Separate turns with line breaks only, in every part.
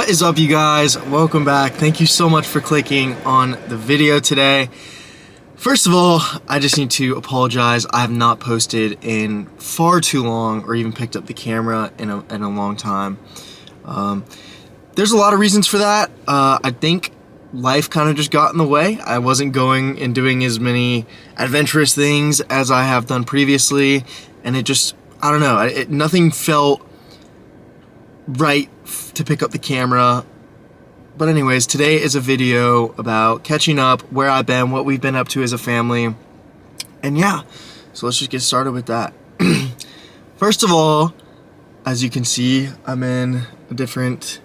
What is up, you guys? Welcome back. Thank you so much for clicking on the video today. First of all, I just need to apologize. I have not posted in far too long or even picked up the camera in a long time. There's a lot of reasons for that. I think life kind of just got in the way. I wasn't going and doing as many adventurous things as I have done previously, and it just, I don't know, nothing felt right to pick up the camera. But anyways, today is a video about catching up, where I've been, what we've been up to as a family, and yeah, so let's just get started with that. First of all, as you can see, I'm in a different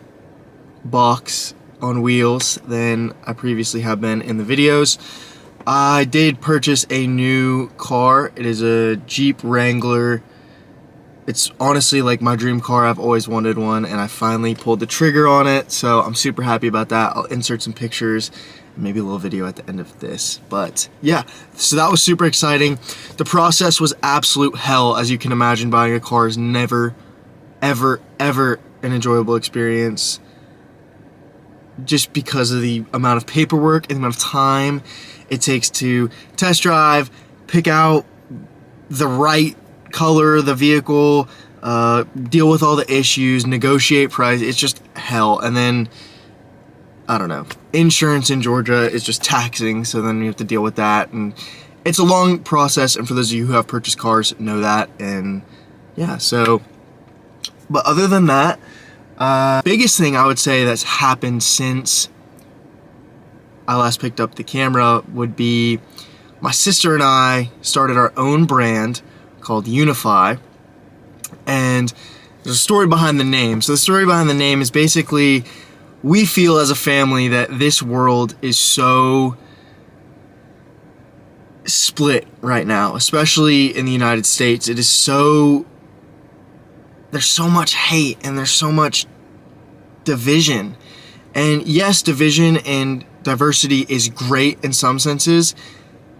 box on wheels than I previously have been in the videos. I did purchase a new car. It is a Jeep Wrangler. It's honestly like my dream car. I've always wanted one, and I finally pulled the trigger on it, so I'm super happy about that. I'll insert some pictures and maybe a little video at the end of this. But yeah, so that was super exciting. The process was absolute hell. As you can imagine, buying a car is never, ever, ever an enjoyable experience, just because of the amount of paperwork and the amount of time it takes to test drive, pick out the right color of the vehicle, deal with all the issues, negotiate price. It's just hell. And then, I don't know, insurance in Georgia is just taxing, so then you have to deal with that, and it's a long process, and for those of you who have purchased cars know that. And yeah, so, but other than that, biggest thing I would say that's happened since I last picked up the camera would be my sister and I started our own brand called UNIFY, and there's a story behind the name. So the story behind the name is basically, we feel as a family that this world is so split right now, especially in the United States. It is so, there's so much hate and there's so much division. And yes, division and diversity is great in some senses.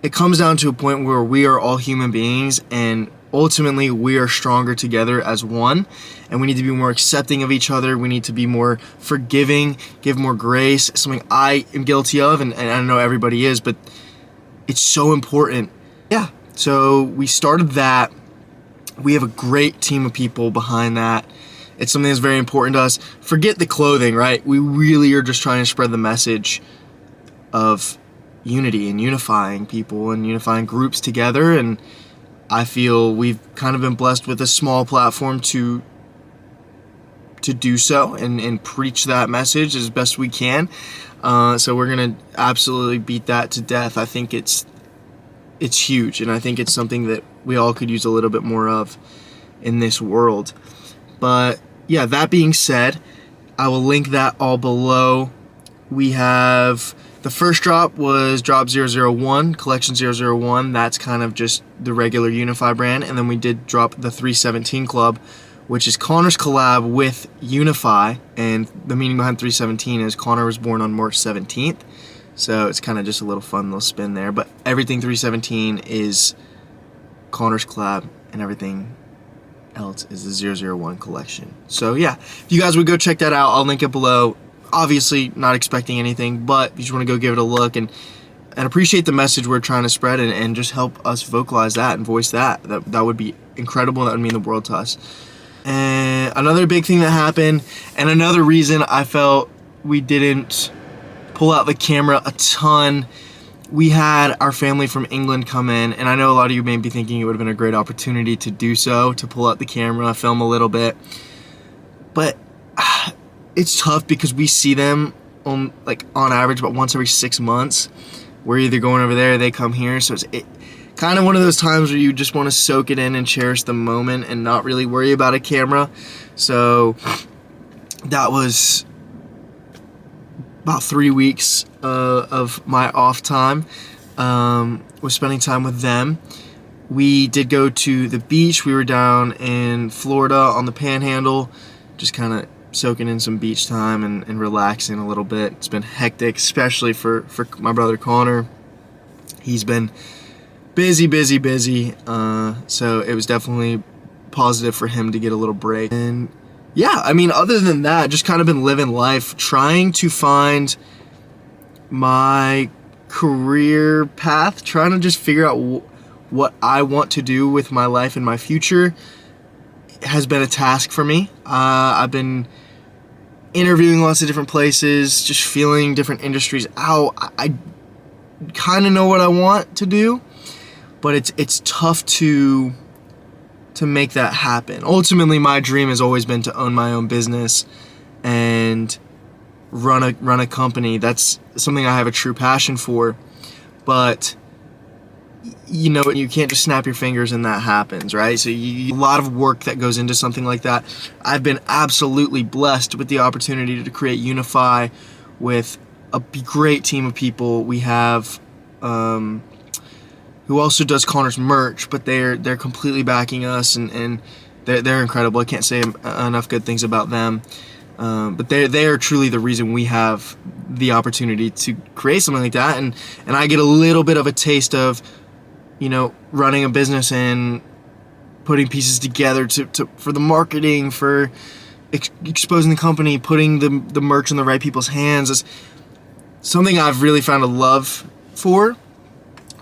It comes down to a point where we are all human beings, and ultimately we are stronger together as one, and we need to be more accepting of each other. We need to be more forgiving, give more grace, something I am guilty of, and I know everybody is, but it's so important. Yeah, so we started that. We have a great team of people behind that. It's something that's very important to us. Forget the clothing, right? We really are just trying to spread the message of unity and unifying people and unifying groups together, and I feel we've kind of been blessed with a small platform to do so and preach that message as best we can. So we're gonna absolutely beat that to death. I think it's huge, and I think it's something that we all could use a little bit more of in this world. But yeah, that being said, I will link that all below. We have, the first drop was drop 001, collection 001. That's kind of just the regular UNIFY brand. And then we did drop the 317 Club, which is Connor's collab with UNIFY. And the meaning behind 317 is Connor was born on March 17th. So it's kind of just a little fun little spin there. But everything 317 is Connor's collab, and everything else is the 001 collection. So yeah, if you guys would go check that out, I'll link it below. Obviously not expecting anything, but if you just want to go give it a look and appreciate the message we're trying to spread, and just help us vocalize that and voice that would be incredible. That would mean the world to us. And another big thing that happened, and another reason I felt we didn't pull out the camera a ton, we had our family from England come in, and I know a lot of you may be thinking it would have been a great opportunity to do so, to pull out the camera, film a little bit, but it's tough because we see them on average about once every 6 months. We're either going over there or they come here, so it's kind of one of those times where you just want to soak it in and cherish the moment and not really worry about a camera. So that was about 3 weeks of my off time, was spending time with them. We did go to the beach. We were down in Florida on the Panhandle, just kind of soaking in some beach time and relaxing a little bit. It's been hectic, especially for my brother Connor. He's been busy, so it was definitely positive for him to get a little break. And yeah, I mean, other than that, just kind of been living life, trying to find my career path, trying to just figure out what I want to do with my life and my future has been a task for me. I've been interviewing lots of different places, just feeling different industries out. I kind of know what I want to do, but it's tough to make that happen. Ultimately, my dream has always been to own my own business and run a company. That's something I have a true passion for. But you know, you can't just snap your fingers and that happens, right? So a lot of work that goes into something like that. I've been absolutely blessed with the opportunity to create UNIFY with a great team of people. We have who also does Connor's merch, but they're completely backing us, and they're incredible. I can't say enough good things about them. But they are truly the reason we have the opportunity to create something like that, and I get a little bit of a taste of, you know, running a business and putting pieces together to for the marketing, for exposing the company, putting the merch in the right people's hands is something I've really found a love for.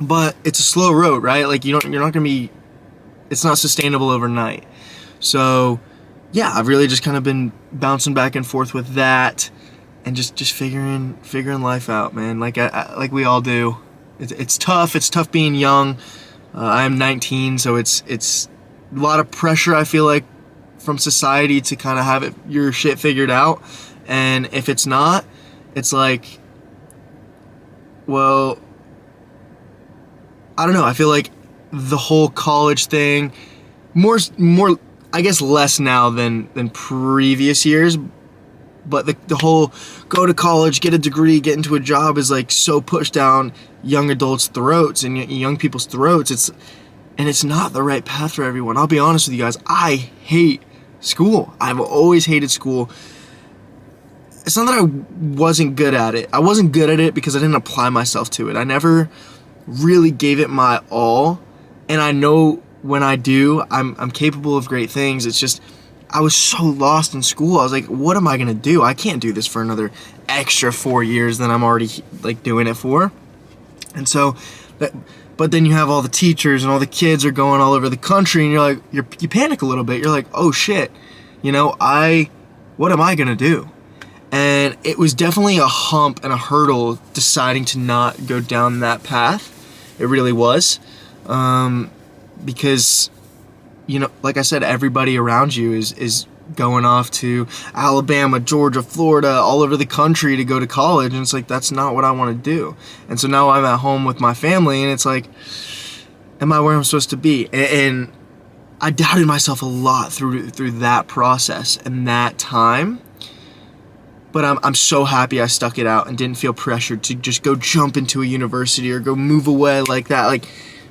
But it's a slow road, right? Like you're not gonna be, it's not sustainable overnight. So yeah, I've really just kind of been bouncing back and forth with that, and just figuring life out, man. Like like we all do. It's tough. It's tough being young. I am 19, so it's a lot of pressure, I feel like, from society to kind of have your shit figured out. And if it's not, it's like, well, I don't know. I feel like the whole college thing, more, I guess less now than previous years, but the whole go to college, get a degree, get into a job is like so pushed down young adults' throats and young people's throats. It's not the right path for everyone. I'll be honest with you guys. I hate school. I've always hated school. It's not that I wasn't good at it. I wasn't good at it because I didn't apply myself to it. I never really gave it my all, and I know when I do, I'm capable of great things. It's just I was so lost in school. I was like, what am I gonna do? I can't do this for another extra 4 years than I'm already like doing it for. And so but then you have all the teachers and all the kids are going all over the country, and you're like, you panic a little bit. You're like, oh shit, you know, what am I gonna do? And it was definitely a hump and a hurdle deciding to not go down that path. It really was. Because, you know, like I said, everybody around you is going off to Alabama, Georgia, Florida, all over the country to go to college. And it's like, that's not what I want to do. And so now I'm at home with my family, and it's like, am I where I'm supposed to be? And I doubted myself a lot through that process and that time. But I'm so happy I stuck it out and didn't feel pressured to just go jump into a university or go move away like that, like,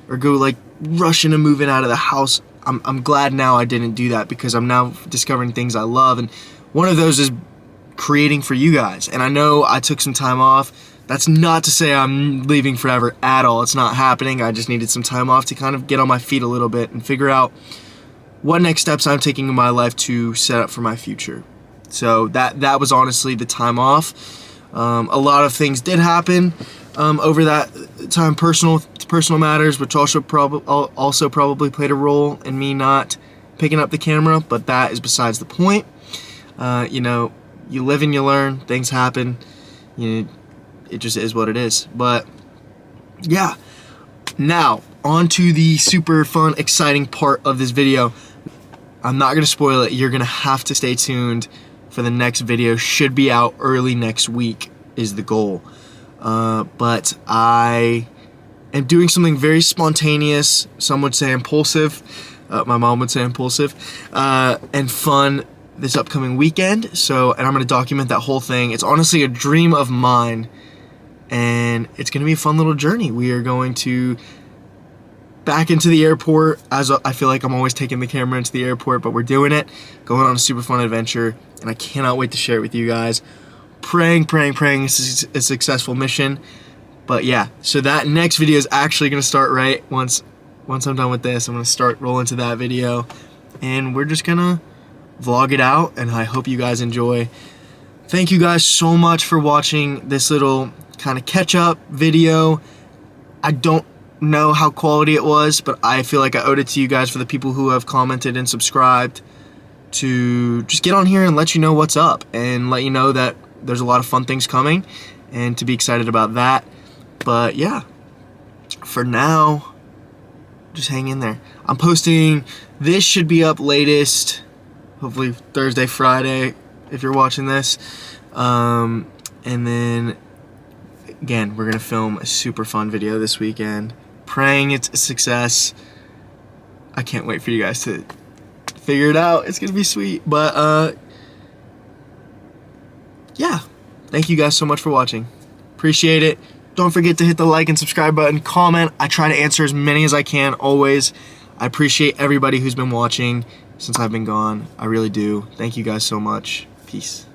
or go like rushing and moving out of the house. I'm glad now I didn't do that, because I'm now discovering things I love, and one of those is creating for you guys. And I know I took some time off. That's not to say I'm leaving forever at all. It's not happening. I just needed some time off to kind of get on my feet a little bit and figure out what next steps I'm taking in my life to set up for my future. So that was honestly the time off. A lot of things did happen over that time, personal matters, which also probably played a role in me not picking up the camera. But that is besides the point. You know, you live and you learn. Things happen. You know, it just is what it is. But yeah, now on to the super fun, exciting part of this video. I'm not gonna spoil it. You're gonna have to stay tuned for the next video. Should be out early next week is the goal. But I am doing something very spontaneous. Some would say impulsive. My mom would say impulsive. And fun this upcoming weekend. And I'm going to document that whole thing. It's honestly a dream of mine. And it's going to be a fun little journey. We are going to back into the airport, as I feel like I'm always taking the camera into the airport, but we're doing it, going on a super fun adventure, and I cannot wait to share it with you guys. Praying it's a successful mission. But yeah, so that next video is actually going to start right once I'm done with this. I'm going to start rolling to that video, and we're just going to vlog it out, and I hope you guys enjoy. Thank you guys so much for watching this little kind of catch-up video. I don't know how quality it was, but I feel like I owed it to you guys, for the people who have commented and subscribed, to just get on here and let you know what's up, and let you know that there's a lot of fun things coming, and to be excited about that. But yeah, for now, just hang in there. I'm posting, this should be up latest, hopefully Thursday, Friday, if you're watching this. And then, again, we're going to film a super fun video this weekend. Praying it's a success. I can't wait for you guys to figure it out. It's going to be sweet. But, yeah. Thank you guys so much for watching. Appreciate it. Don't forget to hit the like and subscribe button. Comment. I try to answer as many as I can, always. I appreciate everybody who's been watching since I've been gone. I really do. Thank you guys so much. Peace.